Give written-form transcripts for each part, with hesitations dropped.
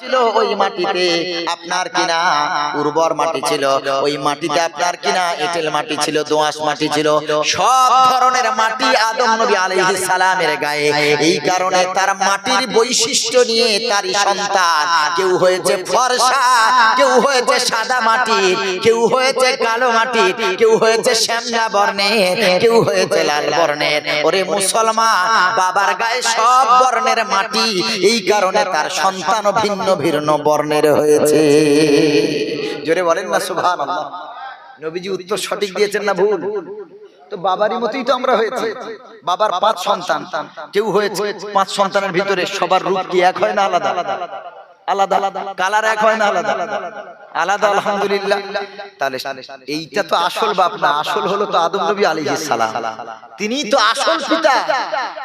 ছিল ওই মাটিতে আপনার কিনা উর্বর মাটি ছিল, ওই মাটিতে আপনার কিনা এঁটেল মাটি ছিল, দোআঁশ মাটি ছিল, সব ধরনের মাটি আদম নবী আলাইহিস সালামের গায়ে। এই কারণে তার মাটির বৈশিষ্ট্য নিয়ে তারই সন্তান কেউ হয়েছে ফর্সা, কেউ হয়েছে সাদা মাটির, কেউ হয়েছে কালো মাটির, কেউ হয়েছে শ্যামলা বর্ণের, কেউ হয়েছে লাল বর্ণের। ওরে মুসলমান, বাবার গায়ে সব বর্ণের মাটি, এই কারণে তার সন্তানও ভিন্ন ভিন্ন বর্ণের হয়েছে। জোরে বলেন না সুবহানাল্লাহ। নবীজি উত্তর সঠিক দিয়েছেন না ভুল? তো বাবারই মতোই তো আমরা হয়েছে। বাবার 5 সন্তান, কেউ হয়েছে 5 সন্তানের ভিতরে সবার রূপ কি এক হয় না আলাদা? আলাদা আলাদা, কালার এক হয় না আলাদা আলাদা? আলহামদুলিল্লাহ। তাহলে এইটা তো আসল বাপ না, আসল হলো তো আদম নবী আলাইহিস সালাম, তিনিই তো আসল পিতা।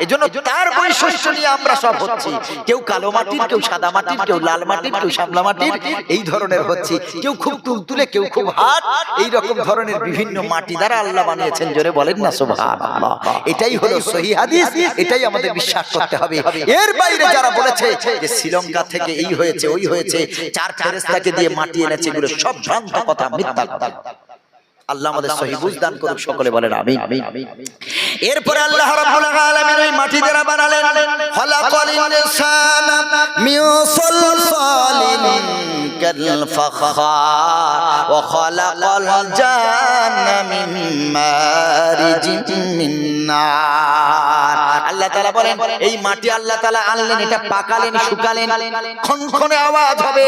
এজন্য তার বৈশিষ্ট্য নিয়ে আমরা সব হচ্ছি। কেউ কালো মাটির, কেউ সাদা মাটির, কেউ লাল মাটির, কেউ শ্যামলা মাটির, এই ধরনের হচ্ছি। কেউ খুব তুলতুলে, কেউ খুব হাট, এই রকম ধরনের বিভিন্ন মাটি দ্বারা আল্লাহ বানিয়েছেন। জোরে বলেন না সুবহানাল্লাহ। এটাই হলো সহিহ হাদিস, এটাই আমাদের বিশ্বাস করতে হবে। এর বাইরে যারা বলেছে যে শ্রীলঙ্কা থেকে এই হয়েছে ওই হয়েছে, 4 ফেরেশতাকে দিয়ে মাটি এনেছে, এগুলো সব ভ্রান্ত কথা, মিথ্যা কথা। আল্লাহ আমাদের সহিহ বুঝ দান করুক, সকলে বলেন আমিন। এরপরে আল্লাহ রাব্বুল আলামিন ওই মাটি দ্বারা বানালেন খালাকাল ইনসানা মিন সালসালিন কাল ফাখার ওয়া খালাকাল জান্না মিন মারিজিন মিন নার। আল্লাহ তাআলা বলেন এই মাটি আল্লাহ তাআলা আনলেন, এটা পাকালেন, শুকালেন, খনখনে আওয়াজ হবে,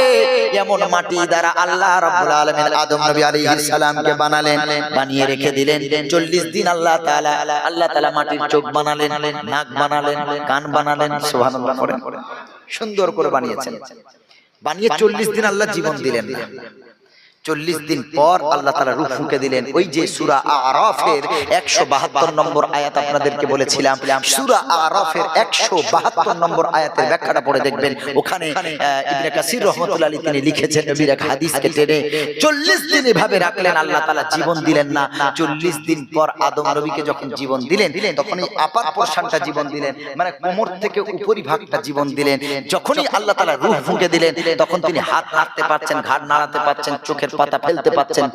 এমন মাটি দ্বারা আল্লাহ রাব্বুল আলামিন আদম নবী আলাইহিস সালামকে বানালেন, বানিয়ে রেখে দিলেন। 40 দিন আল্লাহ তাআলা মাটির চোখ বানালেন, নাক বানালেন, কান বানালেন। সুবহানাল্লাহ পড়েন। সুন্দর করে বানিয়েছেন। বানিয়ে 40 দিন আল্লাহ জীবন দিলেন না। 40 দিন পর আল্লাহ তাআলা রূহ ফুঁকে দিলেন। ওই যে সূরা আরাফের 172 নম্বর আয়াত আপনাদেরকে বলেছিলাম, সূরা আরাফের 172 নম্বর আয়াতের ব্যাখ্যাটা পড়ে দেখবেন। ওখানে ইবনে কাসির রাহমাতুল্লাহ আলাইহি তিনি লিখেছেন, নবীর এক হাদিসকে টেনে 40 দিন এভাবে রাখলেন, আল্লাহ তাআলা জীবন দিলেন না। 40 দিন পর আদম নবীকে যখন জীবন দিলেন, তখন এই আপার পোরশনটা জীবন দিলেন, মানে কোমর থেকে উপরি ভাগটা জীবন দিলেন। যখনই আল্লাহ তাআলা রূহ ফুঁকে দিলেন, তখন তিনি হাত নাড়তে পারছেন, ঘাড় নাড়াতে পারছেন, চোখের পাতা ফেলতে পাচ্ছেন।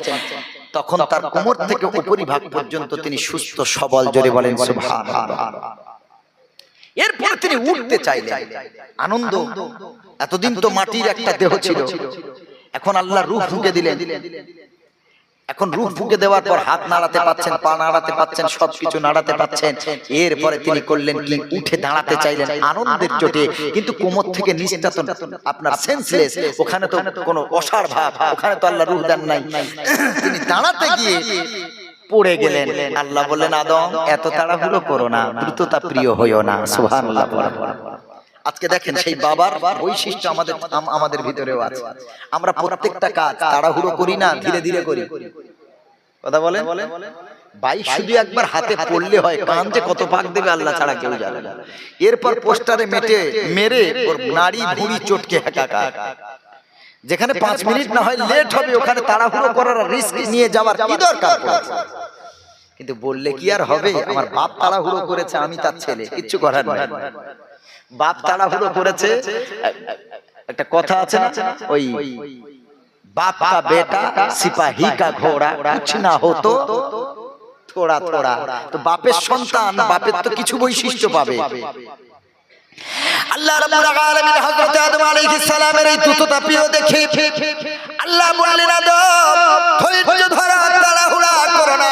তখন তার কোমর থেকে উপরি ভাগ পর্যন্ত তিনি সুস্থ সবল। জোরে বলেন সুবহানাল্লাহ। এরপর তিনি উঠতে চাইলেন, আনন্দ। এতদিন তো মাটির একটা দেহ ছিল, এখন আল্লাহ রূহ ফুঁকে দিলেন। এখন রূহ ফুঁকে দেওয়ার পর হাত নাড়াতে পাচ্ছেন, পা নাড়াতে পাচ্ছেন, সবকিছু নাড়াতে পাচ্ছেন। এরপরে তিনি করলেন কি, উঠে দাঁড়াতে চাইলেন আনন্দের চোটে, কিন্তু কোমর থেকে নিচটা তো আপনার সেন্সলেস, ওখানে তো কোনো অসাড় ভাব, ওখানে তো আল্লাহ রূহ দেন নাই। তিনি দাঁড়াতে গিয়ে পড়ে গেলেন। আল্লাহ বললেন, আদম এত তাড়াহুড়ো করো না, দ্রুততা প্রিয় হইও না। সুবহানাল্লাহ। আজকে দেখেন সেই বাবার বৈশিষ্ট্য আমাদের ভিতরেও আছে। আমরা প্রত্যেকটা কাজ তাড়াহুড়ো করি না, ধীরে ধীরে করি। কথা বলেন। বাইক শুধু একবার হাতে পড়লে হয়, কান যে কত পাক দেবে আল্লাহ ছাড়া কেউ জানে না। এরপর পোস্টারে মেরে ওর নাড়ি ভুঁড়ি চটকে একাকার। যেখানে 5 মিনিট না হয় লেট হবে, ওখানে তাড়াহুড়ো করার রিস্ক নিয়ে যাওয়ার কি দরকার? কিন্তু বললে কি আর হবে? আমার বাপ তাড়াহুড়ো করেছে, আমি তার ছেলে, কিচ্ছু করার নাই। বাপ তাড়াহুড়ো করেছে, একটা কথা আছে না, ওই বাপ কা বেটা সিপাহী কা ঘোড়া, কুছ না হতো থোড়া থোড়া। তো বাপের সন্তান, বাপের তো কিছু বৈশিষ্ট্য পাবে। আল্লাহ রাব্বুল আলামিন হযরত আদম আলাইহিস সালামের এই দ্রুততা প্রিয় দেখে আল্লাহ বললেন, আদম ধৈর্য ধরো, তাড়াহুড়া করো না।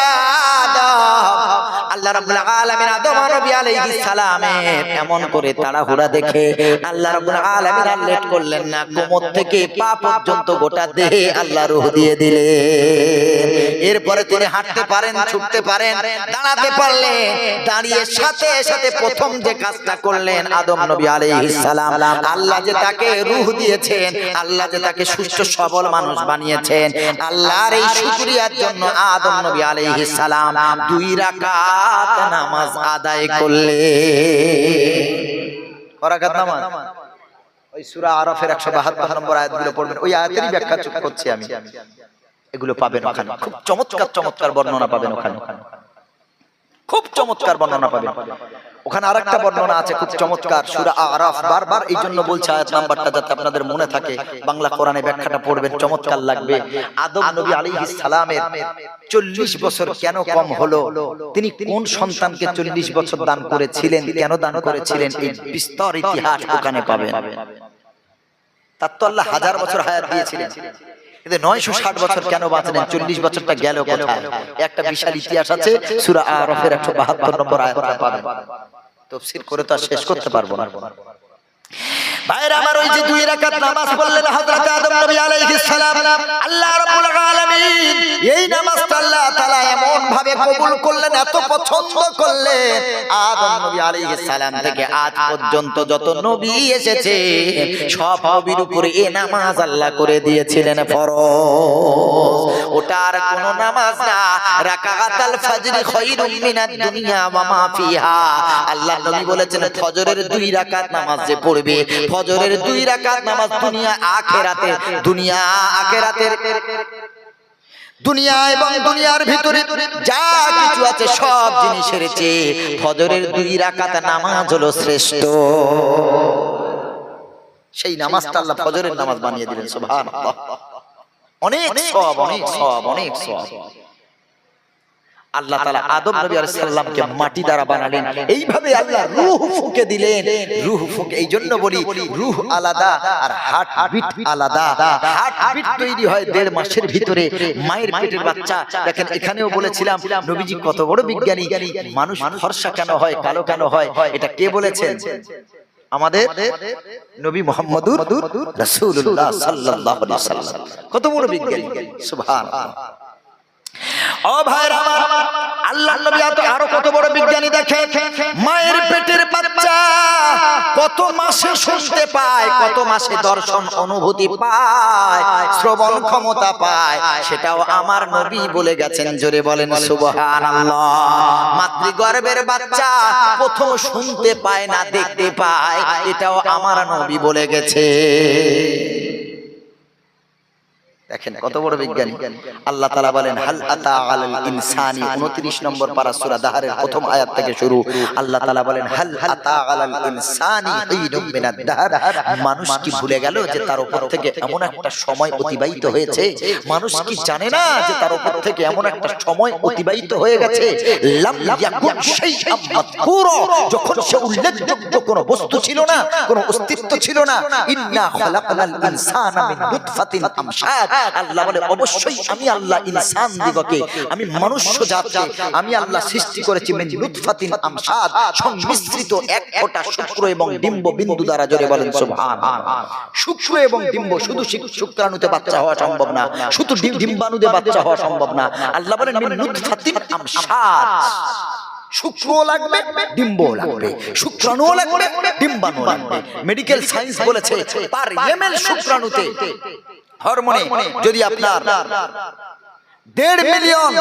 আল্লাহ রাব্বুল আলামিন আদম নবী আলাইহিস সালামের এমন করে তাড়াহুড়া দেখে আল্লাহ রাব্বুল আলামিন আর লেট করলেন না, কোমর থেকে পা পর্যন্ত গোটা দেহে আল্লাহ রূহ দিয়ে দিলেন। এরপরে তিনি হাঁটতে পারেন, ছুটতে পারেন, দাঁড়াতে পারলেন। দাঁড়িয়ে সাথে সাথে প্রথম যে কাজটা করলেন আদম নবী আলাইহিস সালাম, আল্লাহ যে তাকে রূহ দিয়েছেন, আল্লাহ যে তাকে সুস্থ সবল মানুষ বানিয়েছেন, আল্লাহর এই শুকরিয়ার জন্য আদম নবী আলাইহিস সালাম 2 রাকাত নামাজ আদায় করলেন। রাকাত নামাজ ওই সূরা আরাফের 172 নম্বর আয়াতগুলো পড়বেন, ওই আয়াতেরই ব্যাখ্যা করছি আমি। এগুলো পাবেন ওখানে, খুব চমৎকার চমৎকার বর্ণনা পাবেন ওখানে, খুব চমৎকার বর্ণনা পাবেন। ওখানে আরেকটা বর্ণনা আছে খুব চমৎকার, সূরা আরাফ। বারবার এই জন্য বলছে আয়াত নাম্বারটা যাতে আপনাদের মনে থাকে, বাংলা কোরআনে ব্যাখ্যাটা পড়বেন, চমৎকার লাগবে। আদম নবী আলাইহিস সালামের 40 বছর কেন কম হলো, তিনি কোন সন্তানকে 40 বছর দান করেছিলেন, কেন দান করেছিলেন, এই বিস্তর ইতিহাস ওখানে পাবেন। তার তো আল্লাহ 1000 বছর হায়াত দিয়েছিলেন, কিন্তু 960 বছর কেন বাঁচলেন, 40 বছরটা গেল কোথায়? একটা বিশাল ইতিহাস আছে, সূরা আরাফের 172 নম্বর আয়াতটা পাবেন। তাফসীর করে তো আর শেষ করতে পারবো না। ভাইরা আমার, ওই যে 2 রাকাত নামাজ পড়লেন হযরত আদম নবী আলাইহিস সালাম, আল্লাহ রাব্বুল আলামিন এই নামাজটা আল্লাহ তাআলা এমন ভাবে কবুল করলেন, এত পছন্দ করলেন, আদম নবী আলাইহিস সালাম থেকে আজ পর্যন্ত যত নবী এসেছে সব নবীর উপরে এই নামাজ আল্লাহ করে দিয়েছিলেন ফরজ। ওটার কোন নামাজ না, রাকাতাল ফজর খায়রুম মিনাদ দুনিয়া ওয়া মা ফিহা। আল্লাহ নবী বলেছেন ফজরের 2 রাকাত নামাজ যে পড়বে, ফজরের 2 রাকাত নামাজ দুনিয়া আখিরাতে, দুনিয়া আখিরাতের, দুনিয়া এবং দুনিয়ার ভিতরে যা কিছু আছে সব জিনিসের চেয়ে ফজরের 2 রাকাত নামাজ হলো শ্রেষ্ঠ। সেই নামাজটা আল্লাহ ফজরের নামাজ বানিয়ে দিলেন, সুবহানাল্লাহ। অনেক সওয়াব, অনেক সওয়াব, অনেক সওয়াব। আল্লাহ তাআলা আদম নবী আলাইহিস সালামকে মাটি দ্বারা বানালেন, এইভাবে আল্লাহ রূহ ফুঁকে দিলেন। রূহ ফুঁকে, এই জন্য বলি রূহ আলাদা আর হার্টবিট আলাদা। হার্টবিট তৈরি হয় 1.5 মাসের ভিতরে, মায়ের পেটের বাচ্চা। দেখেন এখানেও বলেছিলাম নবীজি কত বড় বিজ্ঞানী। মানুষ ফর্সা কেন হয়, কালো কেন হয়, এটা কে বলেছেন? আমাদের নবী মুহাম্মদুর রাসূলুল্লাহ সাল্লাল্লাহু আলাইহি ওয়াসাল্লাম। কত বড় বিজ্ঞানী, সুবহানাল্লাহ। ও ভাইরা আমার, আল্লাহর নবী আরো কত বড় বিজ্ঞানী দেখেন। মায়ের পেটের বাচ্চা কত মাসে শুনতে পায়, কত মাসে দর্শন অনুভূতি পায়, শ্রবণ ক্ষমতা পায়, সেটাও আমার নবী বলে গেছেন। জোরে বলেন সুবহানাল্লাহ। মাতৃগর্ভের বাচ্চা প্রথম শুনতে পায় না, দেখতে পায়, এটাও আমার নবী বলে গেছে। দেখেন কত বড় বিজ্ঞানী। আল্লাহ তাআলা বলেন হাল আতা আলাল ইনসানি, 29 নম্বর পারা সূরা দাহরের প্রথম আয়াত থেকে শুরু। আল্লাহ তাআলা বলেন হাল আতা আলাল ইনসানি হিনুম মিনাদ দাহর, মানুষ কি ভুলে গেল যে তার উপর থেকে এমন একটা সময় অতিবাহিত হয়েছে? মানুষ কি জানে না যে তার উপর থেকে এমন একটা সময় অতিবাহিত হয়ে গেছে? লাম ইয়াকুন শাইআম মাযকুরা, যখন সে উল্লেখযোগ্য কোনো বস্তু ছিল না, কোনো অস্তিত্ব ছিল না। ইন্না খালাকনাল ইনসানা মিন নুতফাতিন আমশাদ, আল্লাহ বলে অবশ্যই আমি আল্লাহ ইনসান দিগকে, আমি মনুষ্য জাতকে আমি আল্লাহ সৃষ্টি করেছি মিন নুতফাতিন আমশাদ, সংমিশ্রিত এক ফোঁটা শুক্র এবং ডিম্ব বিন্দু দ্বারা। জোরে বলেন সুবহানাল্লাহ। শুক্র এবং ডিম্ব, শুধু শুক্রাণুতে বাচ্চা হওয়া সম্ভব না, শুধু ডিম্বাণুতে বাচ্চা হওয়া সম্ভব না। আল্লাহ বলেন মিন নুতফাতিন আমশাদ, শুক্রও লাগবে, ডিম্বও লাগবে, শুক্রাণুও লাগবে, ডিম্বাণুও লাগবে। মেডিকেল সায়েন্স বলেছে পার এমএল শুক্রাণুতে, হরমোনে যদি আপনার 1.5 মিলিয়ন,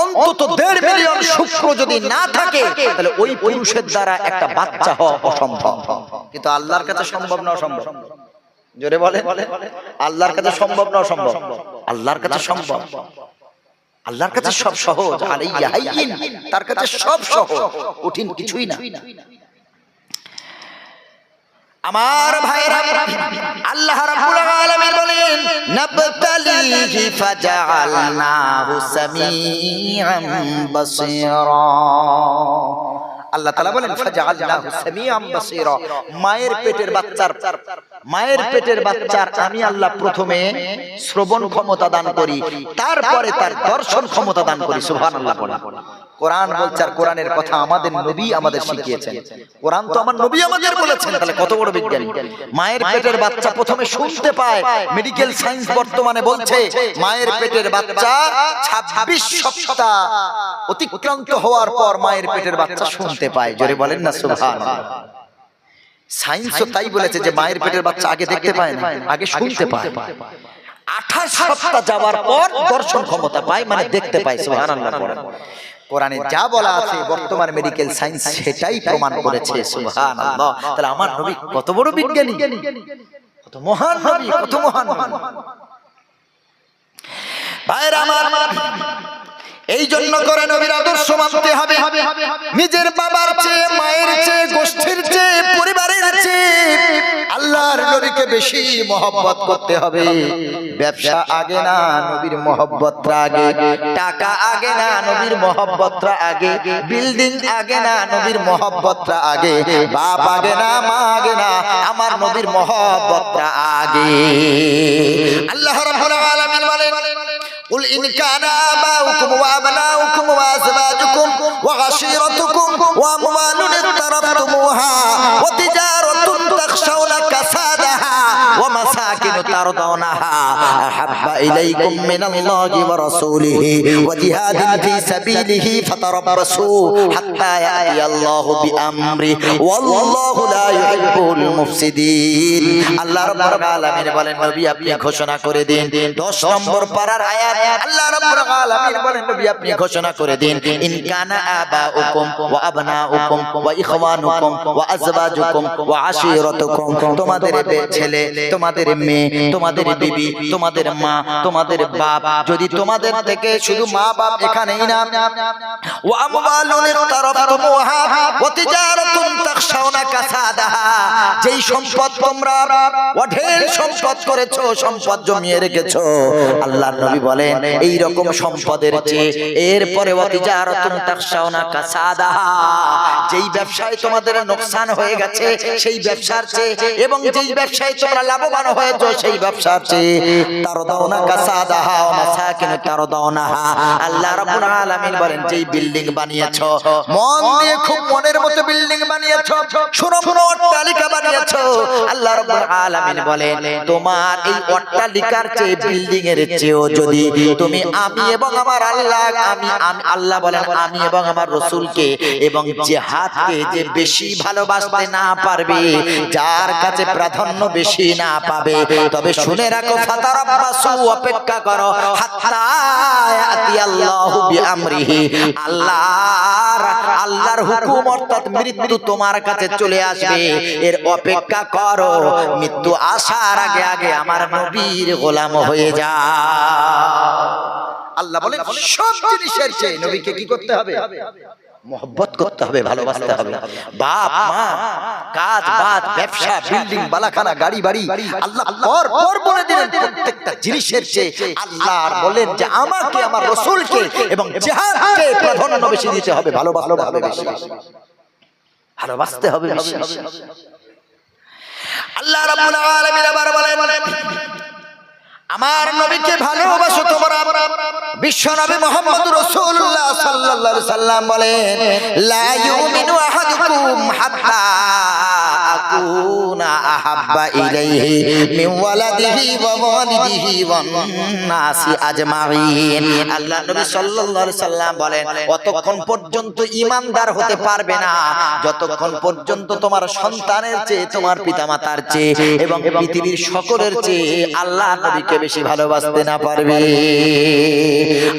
অন্তত 1.5 মিলিয়ন শুক্র যদি না থাকে, তাহলে ওই পুরুষের দ্বারা একটা বাচ্চা হওয়া অসম্ভব। কিন্তু আল্লাহর কাছে সম্ভব না অসম্ভব? জোরে বলে, আল্লাহর কাছে সম্ভব না অসম্ভব? আল্লাহর কাছে সম্ভব। আল্লাহর কাছে সব সহজ। আলাইয়া হাইয়িন, তার কাছে সব সহজ, কঠিন কিছুই না। আমার ভাইরা, আল্লাহ রাব্বুল আলামিন বলেন নাবতালিহি ফাজআলনাহু সামিআন বাসীরা। আল্লাহ তাআলা বলেন ফাজআলনাহু সামিআন বাসীরা, মায়ের পেটের বাচ্চার আমি আল্লাহ প্রথমে শ্রবণ ক্ষমতা দান করি, তারপরে তার দর্শন ক্ষমতা দান করি। সুবহানাল্লাহ। কোরআন বলছে, আর কোরআনের কথা আমাদের নবী আমাদের শিখিয়েছেন। কোরআন তো আমার নবী আমাদের বলেছেন, তাহলে কত বড় বিজ্ঞানী। মায়ের পেটের বাচ্চা প্রথমে শুনতে পায়। মেডিকেল সায়েন্স বর্তমানে বলছে মায়ের পেটের বাচ্চা 26 সপ্তাহ অতিক্রান্ত হওয়ার পর মায়ের পেটের বাচ্চা শুনতে পায়। জোরে বলেন না সুবহানাল্লাহ। সায়েন্সও তাই বলেছে যে মায়ের পেটের বাচ্চা আগে দেখতে পায় না, আগে শুনতে পায়। 28 সপ্তাহ যাওয়ার পর দর্শন ক্ষমতা পায়, মানে দেখতে পায়। সুবহানাল্লাহ। কোরআনে যা বলা আছে বর্তমান মেডিকেল সায়েন্স সেটাই প্রমাণ করেছে। সুবহানাল্লাহ। তাহলে আমার নবী কত বড় বিজ্ঞানী, কত মহান নবী, কত মহান। ভাইরা আমার, এই জন্য করে নবীর আদর্শ মানতে হবে। নিজের বাবার চেয়ে, মায়ের চেয়ে, গোষ্ঠীর চেয়ে, পরিবারের চেয়ে আল্লাহর নবীকে বেশি মহব্বত করতে হবে। ব্যবসা আগে না, নবীর মহব্বতটা আগে। টাকা আগে না, নবীর মহব্বতটা আগে। বিল্ডিং আগে না, নবীর মহব্বতটা আগে। বাপ আগে না, মা আগে না, আমার নবীর মহব্বতটা আগে। আল্লাহ রাব্বুল আলামিন বলেন, قل إن كان آباؤكم وأبناؤكم وأزواجكم وعشيرتكم وأموال اقترفتموها وتجارة تخشون كسادها ومساكن ترضونها أحب إليكم من الله ورسوله وجهاد في سبيله فتربصوا حتى يأتي الله بأمره والله لا يحب المفسدين। আল্লাহ রাব্বুল আলামিন বলেন, নবী আপনি ঘোষণা করে দিন। 10 নম্বর পারার আয়াত আল্লাহ রাব্বুল আলামিন বলেন, নবী আপনি ঘোষণা করে দিন, ইন কানা আবাউকুম ওয়া আবনাউকুম ওয়া ইখওয়ানুকুম ওয়া আজওয়াজুকুম ওয়া আশীরাতুকুম, তোমাদের ছেলে, তোমাদের মেয়ে, তোমাদের বিবি, তোমাদের মা, তোমাদের বাপ, যদি তোমাদের থেকে শুধু মা বাপ এখানেই না, ওয়া আমওয়ালুন তারাফতুমুহা ওয়া তিজারাতুন তাখশাউনা কাসাদাহা, যেই সম্পদ তোমরা অঢেল সম্পদ করেছো, সম্পদ জমিয়ে রেখেছো, আল্লাহর নবী বলেন এই রকম সম্পদের চেয়ে এরপরে ওয়াতিজারাতুন তাখশাউনা কাসাদাহা, যেই ব্যবসায় তোমাদের লোকসান হয়ে গেছে সেই ব্যবসার চেয়ে, এবং যেই ব্যবসায় তোমরা লাভবান হয়েছো সেই ব্যবসার চেয়ে, তারদাউনা কাসাদাহা ওয়া মাসাকিন তারদাউনাহা, আল্লাহ রাব্বুল আলামিন বলেন যেই বিল্ডিং বানিয়েছো, মন দিয়ে খুব মনের মতো বিল্ডিং বানিয়েছো, সুরম্য অট্টালিকা বানিয়েছো, আল্লাহ রাব্বুল আলামিন বলেন তোমার এই অট্টালিকার চেয়ে, বিল্ডিং এর চেয়েও যদি তুমি আমি এবং আমার আল্লাহ, আমি আল্লাহ বলেন আমি এবং আমার রাসূলকে এবং জিহাদকে যে বেশি ভালোবাসতে না পারবে, যার কাছে প্রাধান্য বেশি না পাবে, তবে শুনে রাখো ফাতারাব্বাসু, অপেক্ষা করো, হাত্তা ইয়াতি আল্লাহু বিআমরিহি, আল্লাহর হুকুম অর্থাৎ মৃত্যু তোমার কাছে চলে আসবে, এর অপেক্ষা করো, মৃত্যু আসার আগে আগে আমার নবীর গোলাম হয়ে যা। আল্লাহ বলেন সব জিনিসের চেয়ে নবীকে কি করতে হবে? মহব্বত করতে হবে, ভালোবাসতে হবে। বাপ মা, কাজ বাদ, ব্যবসা, বিল্ডিং, বালাখানা, গাড়ি বাড়ি, আল্লাহ পর বলে দিলেন প্রত্যেকটা জিনিসের চেয়ে আল্লাহ বলেন যে আমাকে, আমার রাসূলকে এবং জিহাদকে প্রাধান্য বেশি দিতে হবে, ভালোবাসতে হবে বেশি, ভালোবাসতে হবে বেশি। আল্লাহ রাব্বুল আলামিন আবার বলেন আমার নবীকে ভালোবাসো তোমরা। বিশ্ব নবী মুহাম্মদ রাসূলুল্লাহ সাল্লাল্লাহু আলাইহি সাল্লাম বলেন, লা ইউমিনু আহাদুকুম হাত্তা আকুনা আহাব্বা ইলাইহি মিন ওয়ালাদিহি ওয়া ওয়ালিদিহি ওয়ান নাসি আজমাইন। আল্লাহ নবী সাল্লাল্লাহু আলাইহি সাল্লাম বলেন অতক্ষণ পর্যন্ত ঈমানদার হতে পারবে না যতক্ষণ পর্যন্ত তোমার সন্তানের চেয়ে, তোমার পিতামাতার চেয়ে এবং পৃথিবীর সকলের চেয়ে আল্লাহ নবীকে বেশি ভালোবাসতে না পারবে।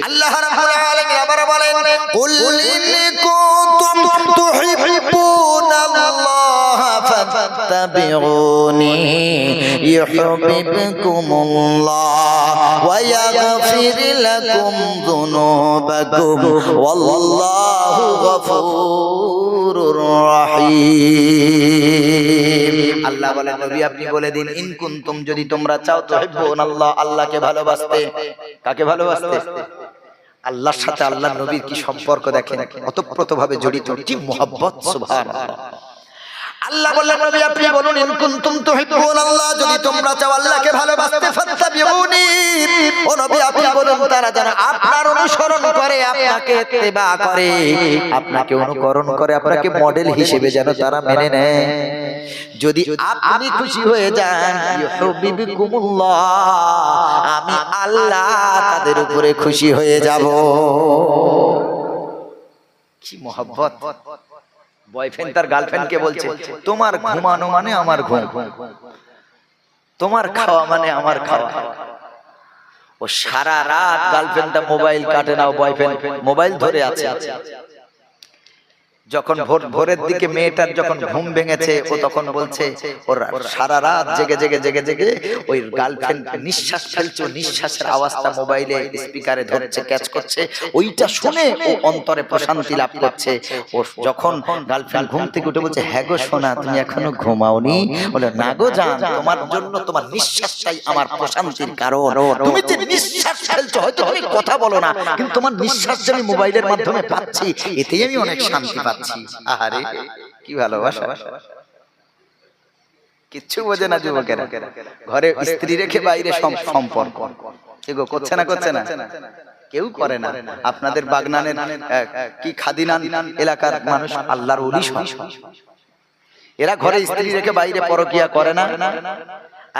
আল্লাহ রাব্বুল আলামিন আবার বলেন, কুল ইন কুনতুম তুহিব্বুনাল্লাহ ফাত্তাবিউনি ইউহিব্বুকুমুল্লাহ ওয়া ইয়াগফির লাকুম যুনুবাকুম ওয়াল্লাহু গফুরুর রহিম। আল্লাহ বলেন নবী আপনি বলে দিন, ইন কুনতুম, যদি তোমরা চাও, তুহিব্বুনাল্লাহ, আল্লাহকে ভালোবাসতে। কাকে ভালোবাসতে? আল্লাহর সাথে আল্লাহর নবীর কি সম্পর্ক দেখেন, ওতপ্রোতভাবে জড়িত, কি মুহাব্বত, সুবহানাল্লাহ। আল্লাহ বললেন নবী আপনি বলুন, ইন কুনতুম তুহিব্বুনাল্লাহ, যদি তোমরা চাও আল্লাহকে ভালোবাসতে, ফাত্তাবিউনি, ও নবী আপনি বলুন তারা যেন আপনার অনুসরণ করে, আপনাকে ইত্তেবা করে, আপনাকে অনুকরণ করে, আপনাকে মডেল হিসেবে যেন তারা মেনে নেয়। যদি আপনি খুশি হয়ে যান, ইউহিব্বুকুমুল্লাহ, আমি আল্লাহ তাদের উপরে খুশি হয়ে যাব। কি মুহাব্বত! বয়ফ্রেন্ড তার গার্লফ্রেন্ডকে বলছে তোমার ঘুমানো মানে আমার ঘুম, তোমার খাওয়া মানে আমার খাওয়া। ও সারা রাত গার্লফ্রেন্ডটা মোবাইল কাটে না, বয়ফ্রেন্ড মোবাইল ধরে আছে। যখন ভোরের দিকে মেয়েটার যখন ঘুম ভেঙেছে, ও তখন বলছে ওর সারা রাত জেগে জেগে জেগে জেগে ওই গার্লফ্রেন্ড নিঃশ্বাস ফেলছে, নিঃশ্বাসের আওয়াজটা মোবাইলে স্পিকারে ধরছে, ক্যাচ করছে, ওইটা শুনে ও অন্তরে প্রশান্তি লাভ করছে। ও যখন গার্লফ্রেন্ড ঘুম থেকে উঠে বলছে, হ্যাঁ গো সোনা তুমি এখনো ঘুমাওনি, বলে না গো জান, তোমার জন্য তোমার নিঃশ্বাসটাই আমার প্রশান্তির কারণ। তুমি যে নিঃশ্বাস ফেলছো, হয়তো তুমি কথা বলো না, কিন্তু তোমার নিঃশ্বাস আমি মোবাইলের মাধ্যমে পাচ্ছি, এতেই আমি অনেক শান্তি পাচ্ছি। আহারে কি ভালোবাসা! কিচ্ছু বোঝে না যুবকেরা, ঘরে স্ত্রী রেখে বাইরে সম্পর্ক এগো করছে না, করছে না, কেউ করে না। আপনাদের বাগনানের কি খাদিনান এলাকার মানুষ আল্লাহর ওলি, এরা ঘরে স্ত্রী রেখে বাইরে পরকিয়া করে না।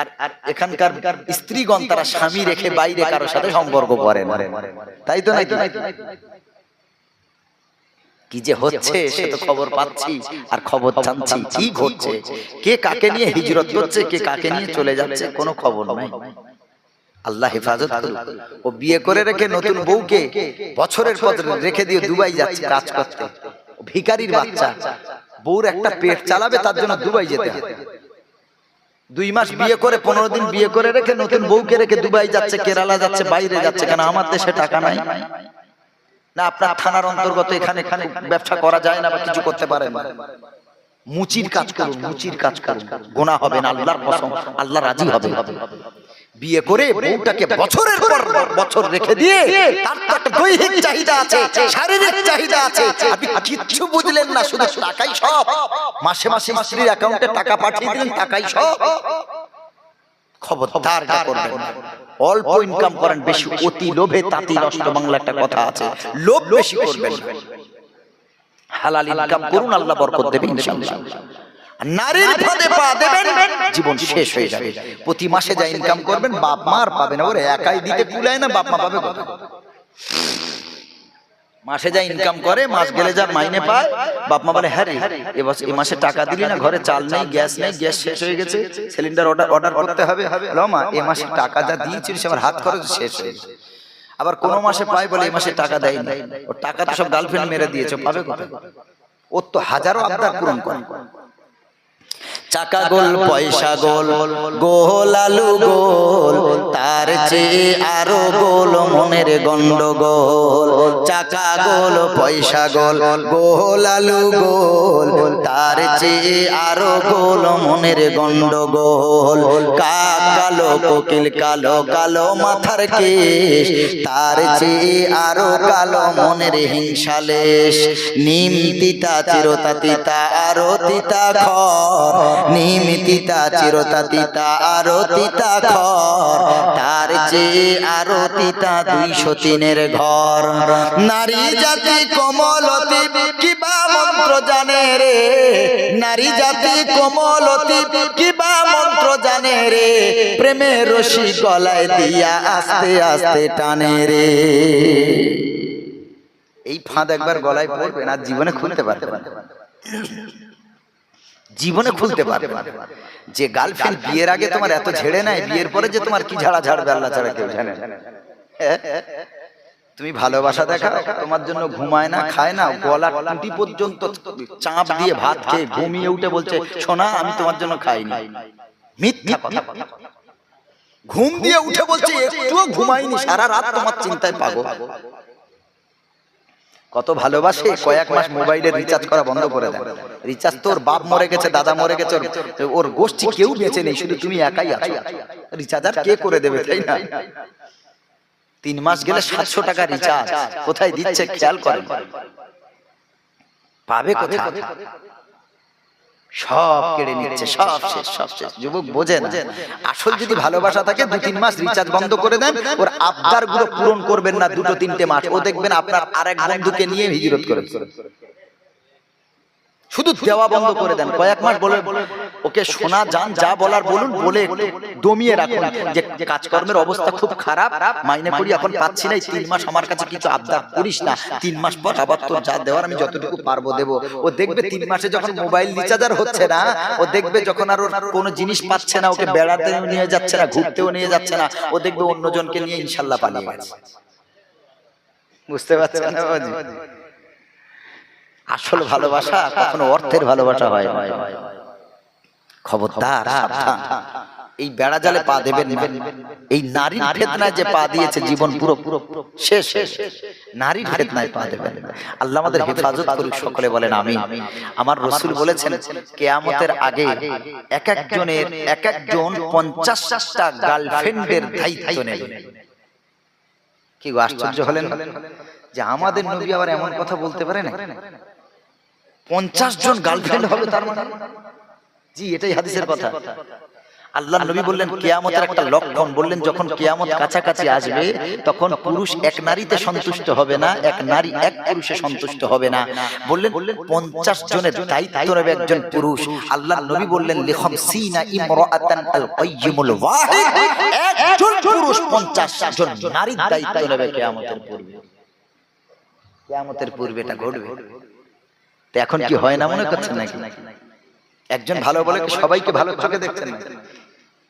আর এখানকার স্ত্রীগণ তারা স্বামী রেখে বাইরে কারোর সাথে সম্পর্ক করে না, তাই তো নাকি? কি যে হচ্ছে সে তো খবর পাচ্ছি আর খবর জানছি, কি ঘটছে, কে কাকে নিয়ে হিজরত করছে, কে কাকে নিয়ে চলে যাচ্ছে, কোনো খবর নাই। আল্লাহ হেফাজত করুক। ও বিয়ে করে রেখে নতুন বউকে বছরের পর রেখে দিয়ে দুবাই যাচ্ছে কাজ করতে, ভিখারির বাচ্চা, বউর একটা পেট চালাবে তার জন্য দুবাই যেতে হবে। 2 মাস বিয়ে করে 15 দিন বিয়ে করে রেখে নতুন বউকে রেখে দুবাই যাচ্ছে, কেরালা যাচ্ছে, বাইরে যাচ্ছে। কেন? আমার দেশে টাকা নাই না? আপনার থানার অন্তর্গত এখানে ব্যবসা করা যায় না বা কিছু করতে পারেন না? মুচির কাজ করুন, মুচির কাজ করুন, গুনাহ হবে না, আল্লাহর কসম, আল্লাহ রাজি হবে। বিয়ে করে বউটাকে বছরের পর বছর রেখে দিয়ে তার তো একটা দৈহিক চাহিদা আছে, শারীরিক চাহিদা আছে, আপনি কিচ্ছু বুঝলেন না, শুধু টাকাই সব। মাসে মাসে স্ত্রীর অ্যাকাউন্টে টাকা পাঠিয়ে দিলেন, টাকাই সব। খবরদার এটা করবেন না। অল্প ইনকাম করেন, বেশি অতি লোভে তাতি নষ্ট, বাংলা একটা কথা আছে, লোভ বেশি করবেন না, হালাল ইনকাম করুন, আল্লাহ বরকত দেবে ইনশাআল্লাহ। নারীর ফাঁদে পা দেবেন, জীবন শেষ হয়ে যাবে। প্রতি মাসে যা ইনকাম করবেন বাপ মা আর পাবে না, ওরে একাই দিতে কুলায় না, বাপ মা পাবে কত? মাসে যা ইনকাম করে, মাস গেলে যা মাইনে পায়, বাপ মা বলে হ্যাঁ রে এ মাসে টাকা দিলি না, ঘরে চাল নেই, গ্যাস নেই, গ্যাস শেষ হয়ে গেছে, সিলিন্ডার অর্ডার করতে হবে। মা এ মাসে টাকা যা দিয়েছিস আমার হাত খরচ শেষ হয়ে গেছে। আবার কোন মাসে পায় বলে এই মাসে টাকা দেয় না, ওর টাকা তো সব গার্লফ্রেন্ড মেরে দিয়েছে, পাবে কোথায়? ওর তো হাজারো আবদার পূরণ করে। চাকা গোল পয়সা গোল, গোল আলু গোল, তার চেয়ে আরো গোল মনের গন্ডগোল। চাকা গোল পয়সা গোল, গোল আলু গোল, তার চেয়ে আরো গোল মনের গন্ডগোল। কাক কালো কোকিল কালো, কালো মাথার কেশ, তার চেয়ে আরো কালো মনের হিংসালেশ। নিম তিতা চিরতা তিতা আরো তিতা খর, নিম তিতা চিরতা তিতা আরো তিতা খর, তার চেয়ে আরো তিতা 203 ঘর। নারী জাতি কোমলতি কিবা মন্ত্র জানে রে, নারী জাতি কোমলতি কিবা মন্ত্র জানে রে, প্রেমের রশি গলায় দিয়া আস্তে আস্তে টানে রে। এই ফাঁদ একবার গলায় পড়বে না, জীবনে খুলতে পারবে না, জীবনে খুলতে পারবে না। যে গার্লফ্রেন্ড বিয়ের আগে তোমার এত ঝেড়ে নাই, বিয়ের পরে যে তোমার কি ঝাড়া ঝাড়বে আল্লাহ ছাড়া কেউ জানে। তুমি ভালোবাসা দেখা, তোমার জন্য ঘুমায় না, খায় না, গলা টুটি পর্যন্ত চাপ দিয়ে ভাত খেয়ে ঘুমিয়ে উঠে বলছে সোনা আমি তোমার জন্য খাইনি, মিথ্যা কথা। ঘুম দিয়ে উঠে বলছে একটুও ঘুমাইনি, সারা রাত তোমার চিন্তায় পাগল। কত ভালোবাসে, কয়েক মাস মোবাইলে রিচার্জ করা বন্ধ করে দেয়। রিচার্জ তোর বাপ মরে গেছে, দাদা মরে গেছে, ওর গোষ্ঠী কেউ বেঁচে নেই, শুধু তুমি একাই আছো। রিচার্জ আর কে করে দেবে, তাই না? 3 মাস গেলে 700 টাকা রিচার্জ কোথায় দিচ্ছে খেয়াল করেন, পাবে কোথায়? সব কেড়ে নিচ্ছে, সব শেষ, সব শেষ। যুবক বোঝে না, আসল যদি ভালোবাসা থাকে 2-3 মাস রিচার্জ বন্ধ করে দেন, ওর আবদার গুলো পূরণ করবেন না 2-3 মাস, ও দেখবেন আপনার আরেক বন্ধুকে নিয়ে হিজরত করে। শুধু দেওয়া বন্ধ করে দেন, কয়েক মাস বলে ওকে শোনা যান, যা বলার বলুন, বলে দমিয়ে রাখুন যে কাজকর্মের অবস্থা খুব খারাপ, মাইনে করি এখন পাচ্ছি না, 3 মাস আমার কাছে কিছু আবদার করিস না, 3 মাস পর আবার তোর যা দেওয়ার আমি যতটুকু পারবো দেবো। ও দেখবে 3 মাসে যখন মোবাইল রিচার্জ আর হচ্ছে না, ও দেখবে যখন আর ওর কোনো জিনিস পাচ্ছে না, ওকে বেড়াতে নিয়ে যাচ্ছে না, ঘুরতেও নিয়ে যাচ্ছে না, ও দেখবে অন্যজনকে নিয়ে ইনশাল্লাহ পালিয়ে গেছে। বুঝতে পারছেন না? আসল ভালোবাসা কখনো অর্থের ভালোবাসা হয় না। খবরদার, সাবধান, এই বেড়া জালে পা দেবেন না। এই নারীর ফিতনায় যে পা দিয়েছে জীবন পুরো শেষ। নারীর ফিতনায় পা দেবেন না। আল্লাহ আমাদের হেফাজত করুক, সকলে বলেন আমিন। আমার রাসূল বলেছেন কিয়ামতের আগে এক একজন 50টা গার্লফ্রেন্ডের দায়িত্ব নেবে। কি গো, আশ্চর্য হলেন যে আমাদের নবী আবার এমন কথা বলতে পারে না? 50 জন গার্লফ্রেন্ড হবে তার মানে? জি, এটাই হাদিসের কথা। আল্লাহ নবী বললেন কিয়ামতের একটা লক্ষণ, বললেন যখন কিয়ামত কাছাকাছি আসবে তখন পুরুষ এক নারীতে সন্তুষ্ট হবে না, এক নারী এক পুরুষে সন্তুষ্ট হবে না। বললেন 50 জনের দায়িত্ব নেবে একজন পুরুষ। আল্লাহ নবী বললেন লিখামসিনা ইমরাআতান আল কাইয়িমুল ওয়াহিদ, একজন পুরুষ 50 জন নারীর দায়িত্ব নেবে কিয়ামতের পূর্বে। কিয়ামতের পূর্বে এটা ঘটবে। তো এখন কি হয় না মনে করছেন নাকি? একজন ভালো বলে সবাইকে ভালো চোখে দেখছেন না?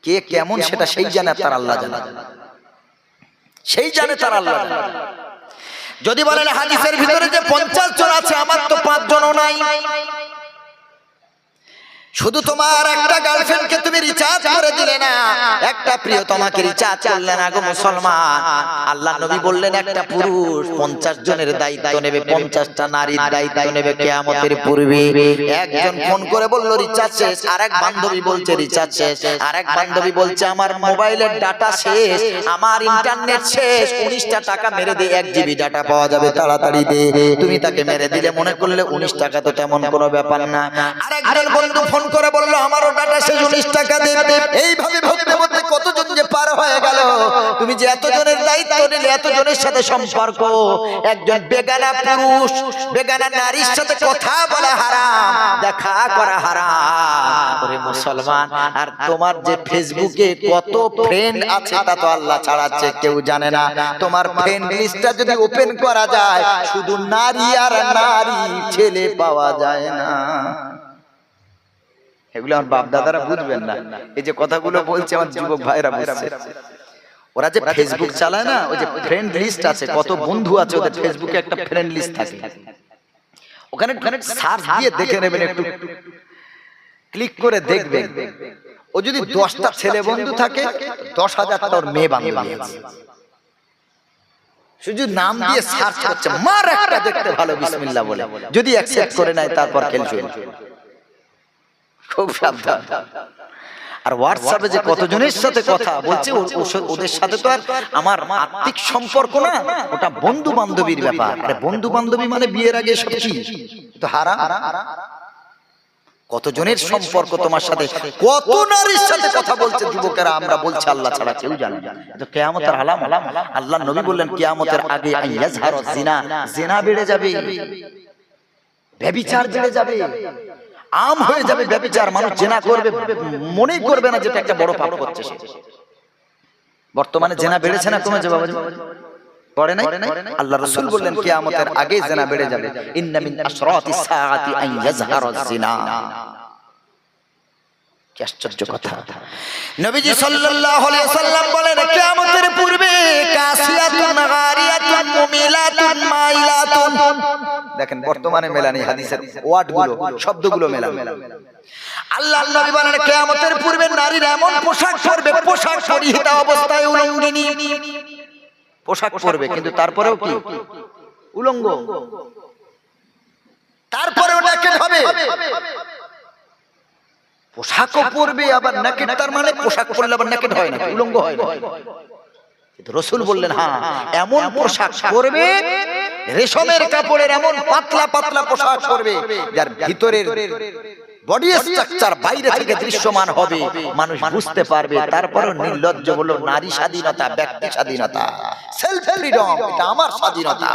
কে কেমন সেটা সেই জানে, তার আল্লাহ জানে, সেই জানে, তার আল্লাহ জানে। যদি বলেন হাদিসের ভিতরে যে 50 জন আছে, আমার তো 5 জনও নাই। শুধু তোমার একটা গার্লফ্রেন্ডকে তুমি রিচার্জ করে দিলে না, একটা প্রিয় তোমাকে রিচার্জ করলে না গো মুসলমান। আল্লাহ নবী বললেন একটা পুরুষ 50 জনের দায়িত্ব নেবে, 50টা নারীর দায়িত্ব নেবে কিয়ামতের পূর্বে। একজন ফোন করে বলল রিচার্জ শেষ, আরেক বান্ধবী বলছে রিচার্জ শেষ, আরেক বান্ধবী বলছে আমার মোবাইলের ডাটা শেষ, আমার ইন্টারনেট শেষ, 19টা টাকা মেরে দে, 1 জিবি ডাটা পাওয়া যাবে, তাড়াতাড়ি দে। তুমি তাকে মেরে দিলে, মনে করলে 19 টাকা তো তেমন কোনো ব্যাপার না। আরেকজন বন্ধু ফোন করে বললো আমারও ডাটা শেষ, 19 টাকা দে। এইভাবে বলতে বলতে কতজন যে পার হয়ে গেল। তুমি যে এতজনের দায়িত্ব নিলে, এতজনের সাথে সম্পর্ক, একজন বেগানা পুরুষ বেগানা নারীর সাথে কথা বলা হারাম, দেখা করা হারাম। ওরে মুসলমান, আর তোমার যে ফেসবুকে কত ফ্রেন্ড আছে তা তো আল্লাহ ছাড়াচ্ছে কেউ জানে না। তোমার ফ্রেন্ড লিস্টটা যদি ওপেন করা যায়, শুধু নারী আর নারী, ছেলে পাওয়া যায় না। এগুলো আমার বাপ দাদারা বুঝবেন না। এই যে কথাগুলো বলছে আমার যুবক ভাইরা বুঝছে। ওরা যে ফেসবুক চালায় না, ওই যে ফ্রেন্ড লিস্ট আছে, কত বন্ধু আছে ওদের ফেসবুকে একটা ফ্রেন্ড লিস্ট থাকে, ওখানে সার্চ দিয়ে দেখে নেবেন, একটু ক্লিক করে দেখবেন। ও যদি 10টা ছেলে বন্ধু থাকে, 10,000টা ওর মেয়ে বান্ধবী আছে। শুধু নাম দিয়ে সার্চ করছে, মার একটা দেখতে ভালো, বিসমিল্লাহ বলে, যদি অ্যাকসেপ্ট করে নেয় তারপর খেলছে। খুব সাবধান। আর হোয়াটসঅ্যাপে যে কতজনের সাথে কথা বলছে, ওদের সাথে তো আর আমার আত্মিক সম্পর্ক না, ওটা বন্ধু বান্ধবীর ব্যাপার। আরে বন্ধু বান্ধবী মানে বিয়ের আগে সব কি তো হারাম। কতজনের সম্পর্ক তোমার সাথে, কত নারীর সাথে কথা বলছে যুবকেরা, আমরা বলছি আল্লাহ ছাড়া কেউ জানে না। তো কিয়ামতের আলাম। আল্লাহ নবী বললেন কিয়ামতের আগে ইয়াজহারু জিনা, জিনা বেড়ে যাবে, ব্যভিচার বেড়ে যাবে, আম হয়ে যাবে ব্যভিচার। মানুষ জেনা করবে, মনেই করবে না যেটা একটা বড় পাপ করছে। বর্তমানে জেনা বেড়েছে না কমেছে বাবাজি? পড়ে নাই? আল্লাহ রাসূল বললেন কিয়ামতের আগে জেনা বেড়ে যাবে। ইন্না মিন আশরাতিস সাআতি আন ইয়াজহারু জিনা। কি আশ্চর্য কথা! নবীজি সাল্লাল্লাহু আলাইহি ওয়াসাল্লাম বলেন কিয়ামতের পূর্বে কাসিয়াতুন গারিয়াতুন মুমিলাতুন মাইলাতুন। দেখেন বর্তমানে মেলানি হাদিসের ওয়ার্ডগুলো, শব্দগুলো মেলানো। আল্লাহর নবী বলেন কিয়ামতের পূর্বে নারীরা এমন পোশাক পরবে, পোশাক পরিহিত অবস্থায় উলঙ্গিনী পোশাক পরবে, কিন্তু তারপরেও কি উলঙ্গ, তারপরেও নেকেড হবে। পোশাকও পরবে আবার নেকেড, তার মানে পোশাক পরলে আবার নেকেড হয় না, উলঙ্গ হয় না। কিন্তু রাসূল বললেন হ্যাঁ, এমন পোশাক পরবে, রেশমের কাপড়ের এমন পাতলা পাতলা পোশাক পরবে যার ভিতরের বডি স্ট্রাকচার বাইরে থেকে দৃশ্যমান হবে, মানুষ বুঝতে পারবে। তারপরেও নির্লজ্জ বলল নারী স্বাধীনতা, ব্যক্তি স্বাধীনতা, সেলফ ফ্রিডম, এটা আমার স্বাধীনতা।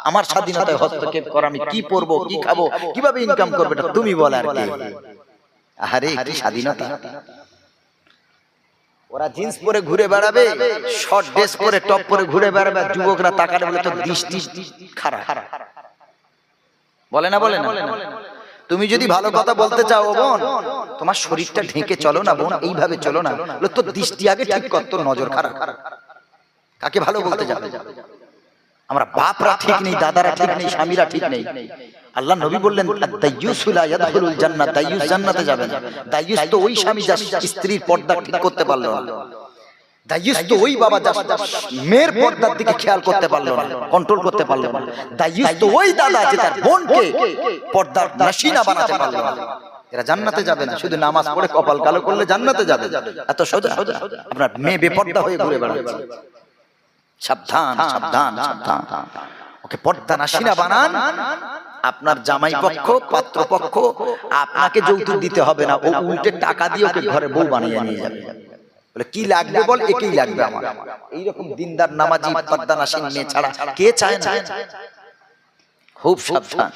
আমার স্বাধীনতায় হস্তক্ষেপ করা, আমি কি পরবো, কি খাবো, কিভাবে ইনকাম করবে এটা তুমি বল আর কি। আরে কি স্বাধীনতা! ওরা জিন্স পরে ঘুরে বেড়াবে, শর্ট ড্রেস পরে, টপ পরে ঘুরে বেড়াবে, যুবকরা তাকালে বলে তো দৃষ্টি খারাপ। বলে না, বলে না? তুমি যদি ভালো কথা বলতে চাও বোন, তোমার শরীরটা ঢেকে চলো না বোন, এইভাবে চলো না, তোর দৃষ্টি আগে ঠিক কর, তোর নজর খারাপ। কাকে ভালো বলতে যাবে? আমরা বাপরা ঠিক নেই, দাদারা ঠিক নেই, স্বামীরা ঠিক নেই। আল্লাহ নবী বললেন দাইয়ুসু লা ইয়াদখুলুল জান্নাত, দাইয়ুস জান্নাতে যাবে না। দাইয়ুস তো ওই স্বামী যার স্ত্রীর পর্দা ঠিক করতে পারলো না। দাইয়ুস তো ওই বাবা যার মেয়ের পর্দার দিকে খেয়াল করতে পারলো না, কন্ট্রোল করতে পারলো না। দাইয়ুস তো ওই দাদা যে তার বোনকে পর্দার নশিনা বানাতে পারলো না। এরা জান্নাতে যাবে না। শুধু নামাজ পড়ে কপাল কালো করলে জান্নাতে যাবে, এত সোজা। আপনার মেয়ে বেপর্দা হয়ে ঘুরে বেড়াচ্ছে। সাবধান সাবধান সাবধান, ওকে পর্দা নশিনা বানান। আপনার জামাই পক্ষ, পাত্র পক্ষ আপনাকে যৌতুক দিতে হবে না, ও উল্টে টাকা দিয়ে ওকে ঘরে বউ বানিয়ে নিয়ে যাবে। বলে কি লাগবে বল, একেই লাগবে আমার। এইরকম দিনদার নামাজি পর্দা নশীন মেয়ে ছাড়া কে চায় না? খুব সাবধান।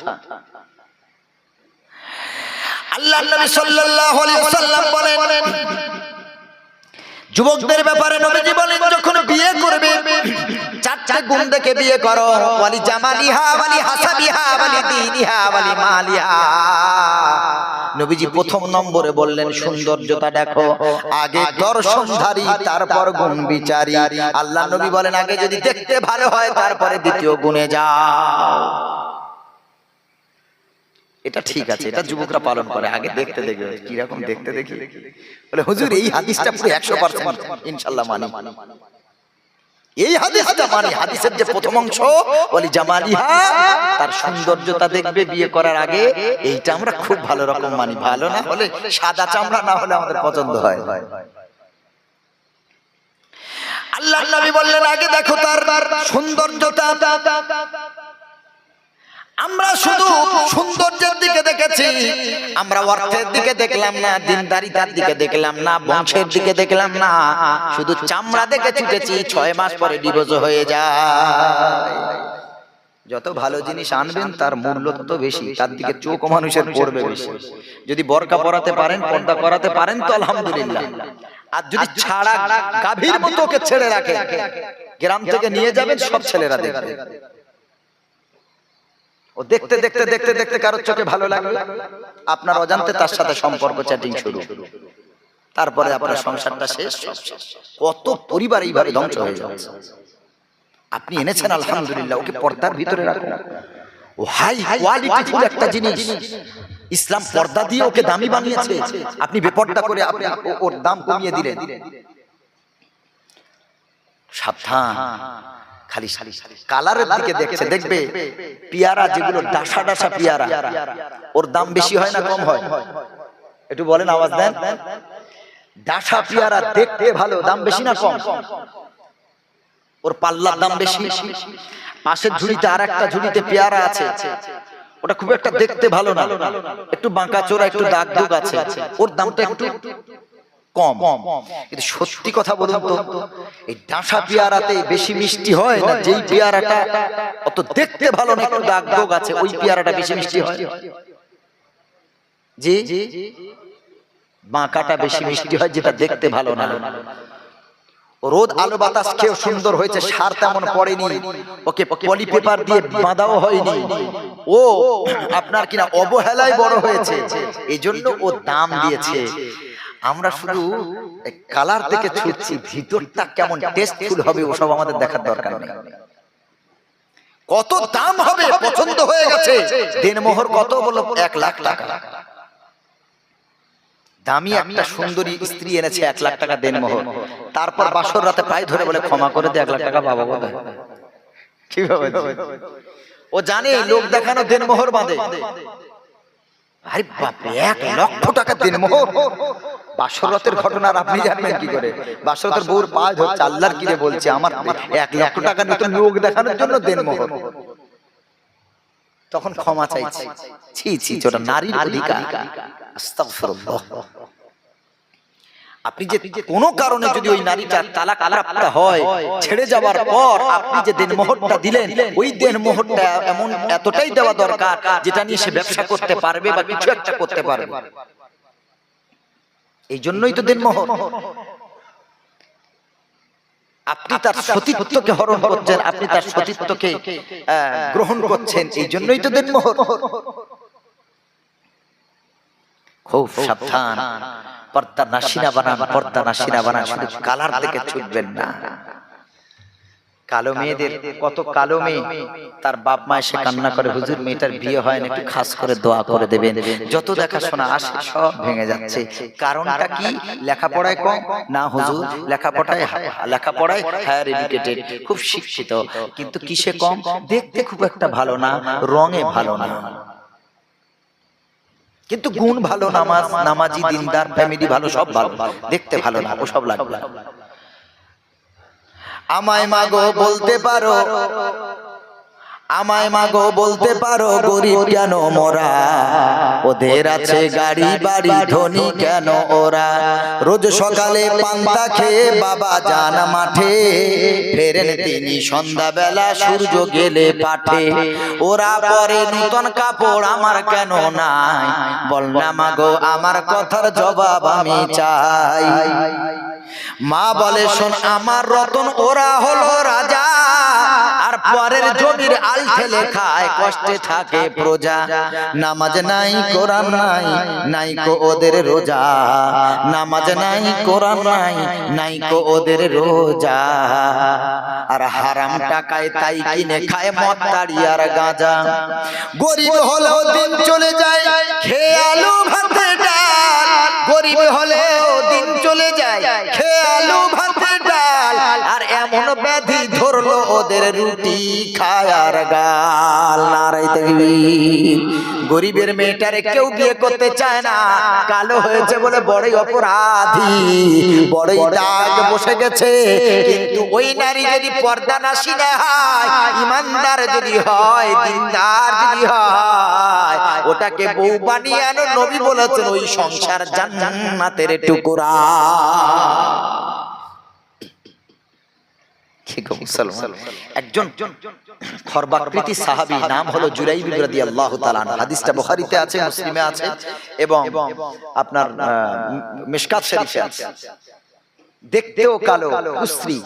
আল্লাহর নবী সাল্লাল্লাহু আলাইহি ওয়াসাল্লাম বলেন, যুবকদের ব্যাপারে নবীজি বলেন যখন বিয়ে করবে চারটি গুণ দেখে বিয়ে করো। ওয়ালি জামালিহা ওয়ালি হাসাবিহা ওয়ালি দীনিহা ওয়ালি মালিহা। নবীজি প্রথম নম্বরে বললেন সৌন্দর্যতা দেখো, আগে দর্শনধারী তারপর গুণ বিচারী। আল্লাহ নবী বলেন আগে যদি দেখতে ভালো হয় তারপরে দ্বিতীয় গুণে যাও। এটা ঠিক আছে, এটা যুবকরা পালন করে। আগে দেখতে দেখে কি রকম দেখতে দেখি বলে হুজুর এই হাদিসটা পুরো 100% ইনশাআল্লাহ মানি। এই হাদিসটা মানি। হাদিসের যে প্রথম অংশ বলি জামালিহা, তার সৌন্দর্যতা দেখবে বিয়ে করার আগে, এইটা আমরা খুব ভালো রকম মানি। ভালো না হলে, সাদা চামড়া না হলে আমাদের পছন্দ হয়। আল্লাহর নবী বললেন আগে দেখো তার সৌন্দর্যতা। আমরা শুধু সৌন্দর্যের দিকে দেখেছি, আমরা অর্থের দিকে দেখলাম না, দিনদারিতার দিকে দেখলাম না, বংশের দিকে দেখলাম না, শুধু চামড়া দেখে ছুটেছি। 6 মাস পরে ডিভোর্স হয়ে যায়। যত ভালো জিনিস আনবেন তার মূল্য তত বেশি, তার দিকে চোখ মানুষের পড়বে বেশি। যদি বরকা পরাতে পারেন, পর্দা করাতে পারেন তো আলহামদুলিল্লাহ। আর যদি ছাড়া গাভীর মতো ওকে ছেড়ে রাখে, গ্রাম থেকে নিয়ে যাবেন সব ছেলেরা দেখবে। ও দেখতে দেখতে দেখতে দেখতে কারোর চোখে ভালো লাগবে, আপনার অজান্তে তার সাথে সম্পর্ক, চ্যাটিং শুরু, তারপরে আপনার সংসারটা শেষ। কত পরিবার এইভাবে ধ্বংস হয়ে যাচ্ছে। আপনি এনেছেন আলহামদুলিল্লাহ, ওকে পর্দার ভিতরে রাখুন। ও হাই কোয়ালিটিফুল একটা জিনিস। ইসলাম পর্দা দিয়ে ওকে দামি বানিয়েছে, আপনি বেপর্দা করে আপনি ওর দাম কমিয়ে দিলেন। সাবধান। খালি কালারের দিকে দেখছে, দেখবে পিয়ারা যেগুলো ডাসা ডাসা পিয়ারা, ওর দাম বেশি হয় না কম হয়? একটু বলেন, আওয়াজ দেন। ডাসা পিয়ারা দেখতে ভালো, দাম বেশি না কম? ওর পাল্লার দাম বেশি। পাশের ঝুড়িতে আর একটা ঝুড়িতে পেয়ারা আছে, ওটা খুব একটা দেখতে ভালো না, একটু বাঁকা চোরা, একটু দাগ দুগ আছে, ওর দামটা একটু কম। কিন্তু সত্যি কথা বলুন তো, এই ডাঁসা পেয়ারাতে বেশি মিষ্টি হয় না যেই পেয়ারাটা অত দেখতে ভালো না, একটু দাগ দাগ আছে, ওই পেয়ারাটা বেশি মিষ্টি হয়? জি, বাঁকাটা বেশি মিষ্টি হয় যেটা দেখতে ভালো না। রোদ আলো বাতাস খেয়েও সুন্দর হয়েছে, সার তেমন পড়েনি, ওকে পলি পেপার দিয়ে বাঁধাও হয়নি, ও আপনার কিনা অবহেলায় বড় হয়েছে, এই জন্য ও দাম দিয়েছে। আমরা শুধু কালার থেকে ছুটছি, ভিতরটা কেমন টেস্টফুল হবে ওসব আমাদের দেখার দরকার নেই। কত দাম হবে পছন্দ হয়ে গেছে, দেনমোহর কত বলল? 1 লাখ টাকা। দামি একটা সুন্দরী স্ত্রী এনেছে, 1 লাখ টাকা দেনমোহর। তারপর বাসর রাতে পায়ে ধরে বলে ক্ষমা করে দে, 1 লাখ টাকা বাবা বলে। কিভাবে? ও জানে লোক দেখানো দেনমোহর বাঁধে। আরে বাপরে, 1 লক্ষ টাকা দেনমোহর! বাসরতের ঘটনা আপনি জানবেন কি করে? বাসরতের বউর পায়ে ধরছে, আল্লাহর কিরে বলছে, আমার 1 লক্ষ টাকা নতুন লোক দেখানোর জন্য দেনমোহর। তখন ক্ষমা চাইছে। ছি ছি, ওটা নারীর অধিকার। আস্তাগফিরুল্লাহ। আপনি যে কোনো কারণে যদি ওই নারীটা তালাক প্রাপ্ত হয়, ছেড়ে যাওয়ার পর আপনি যে দেনমোহরটা দিলেন, ওই দেনমোহরটা এমন এতটাই দেওয়া দরকার যেটা নিয়ে সে ব্যবসা করতে পারবে বা কিছু একটা করতে পারবে। এই জন্যই তো দেনমোহর। আপনি তার সতীত্বকে হরণ করছেন, আপনি তার সতীত্বকে গ্রহণ করছেন, এই জন্যই তো দেনমোহর। খুব সাবধান, পর্দা নাশিনা বানান, পর্দা নাশিনা বানান। শুধু কালার দেখে ছুটবেন না, কালো মেয়েদের কত কালো মেয়ে তার বাপ মা এসে কান্না করে, হুজুর মেয়েটার বিয়ে হয় না, একটু খাস করে দোয়া করে দেবেন। যত দেখাশোনা আসে সব ভেঙে যাচ্ছে। কারণটা কি? লেখাপড়ায় কম না হুজুর, লেখাপড়ায় হায়ার এডুকেটেড, খুব শিক্ষিত, কিন্তু কিসে কম? দেখতে খুব একটা ভালো না, রঙে ভালো না, কিন্তু গুণ ভালো, নামাজি দিনদার, ফ্যামিলি ভালো, সব ভালো, দেখতে ভালো না, ও সব লাগবে। আমায় মাগো বলতে পারো, আমায় মাগো বলতে পারো, গরিব কেন মোরা? ওদের আছে গাড়ি বাড়ি, ধনী কেন ওরা? রোজ সকালে পান্তা খেয়ে বাবা যান মাঠে, ফেরেন তিনি সন্ধ্যাবেলা সূর্য গেলে পাঠে। ওরা পরে নতুন কাপড়, আমার কেন নাই? বল না মাগো আমার কথার জবাব আমি চাই। মা বলে শোন আমার রতন, ওরা হলো রাজা, আর পরের জমির আল ঠেলে খায়, কষ্টে থাকে প্রজা। নামাজ নাই কোরআন নাই, নাই কো ওদের রোজা। নামাজ নাই কোরআন নাই, নাই কো ওদের রোজা। আর হারাম টাকায় তাই কিনে খায় মদ তাড়ি আর গাঁজা। গরিব হলেও দিন চলে যায় খেয়ে আলু ভাতে ডাল, গরিব হলেও দিন চলে যায় খেয়ে আলু ভাতে ডাল। আর এমন ব্যাধি ধরলো ওদের রুটি খায় আর গাল। নারায়ে তাকবীর। গরিবের মেয়েটারে কেউ বিয়ে করতে চায় না, কালো হয়েছে বলে বড়ই অপরাধী, বড়ই দাগ বসে গেছে। কিন্তু ওই নারী যদি পর্দা নাশি না হয়, ইমানদার যদি হয়, দিনদার যদি হয়, ওটাকে বউ বানিয়ে আনো। নবী বলেছেন ওই সংসার জান্নাতের টুকরা। একজন খর্বাকৃতি সাহাবী, নাম হলো জুলাইব রাদিয়াল্লাহু তাআলা আনহু। হাদিসটা বুখারীতে আছে, মুসলিমে আছে এবং আপনার মিশকাত শরীফে আছে। দেখতেও কালো, কুশ্রী,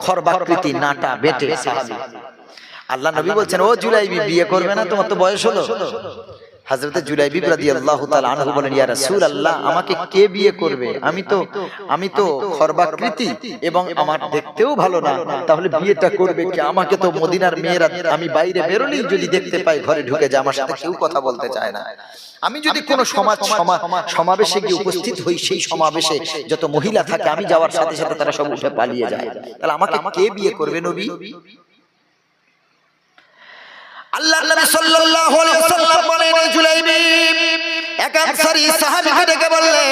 খর্বাকৃতি, নাটা বেটে সাহাবী। আল্লাহ নবী বলছেন ও জুলাইবি বিয়ে করবে না? তোমার তো বয়স হলো। হযরত জুলাইব রাদিয়াল্লাহু তাআলা আনহু বলেন ইয়া রাসূলুল্লাহ, আমাকে কে বিয়ে করবে? আমি তো খর্বাকৃতি এবং আমার দেখতেও ভালো না, তাহলে বিয়েটা করবে কে? আমাকে তো মদিনার মেয়েরা, আমি বাইরে বেরোলেই যদি দেখতে পাই ঘরে ঢুকে যায়, আমার সাথে কেউ কথা বলতে চায় না। আমি যদি কোনো সমাবেশে গিয়ে উপস্থিত হই, সেই সমাবেশে যত মহিলা থাকে, আমি যাওয়ার সাথে সাথে তারা সব উঠে পালিয়ে যায়, তাহলে আমাকে কে বিয়ে করবে নবী? আল্লাহর নবী সাল্লাল্লাহু আলাইহি ওয়াসাল্লাম বলেন জুলাইবি, এক আনসারী সাহাবীকে ডেকে বললেন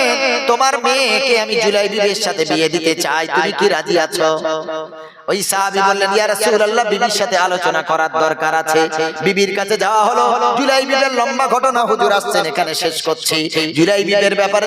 তোমার মেয়েকে আমি জুলাইবির সাথে বিয়ে দিতে চাই, তুমি কি রাজি আছো? ওই সাহাবী বললেন ইয়া রাসূলুল্লাহ, বিবির সাথে আলোচনা করার দরকার আছে। বিবির কাছে যাওয়া হলো। জুলাইবির লম্বা ঘটনা হুজুর আসছেন, এখানে শেষ করছি। জুলাইবির ব্যাপারে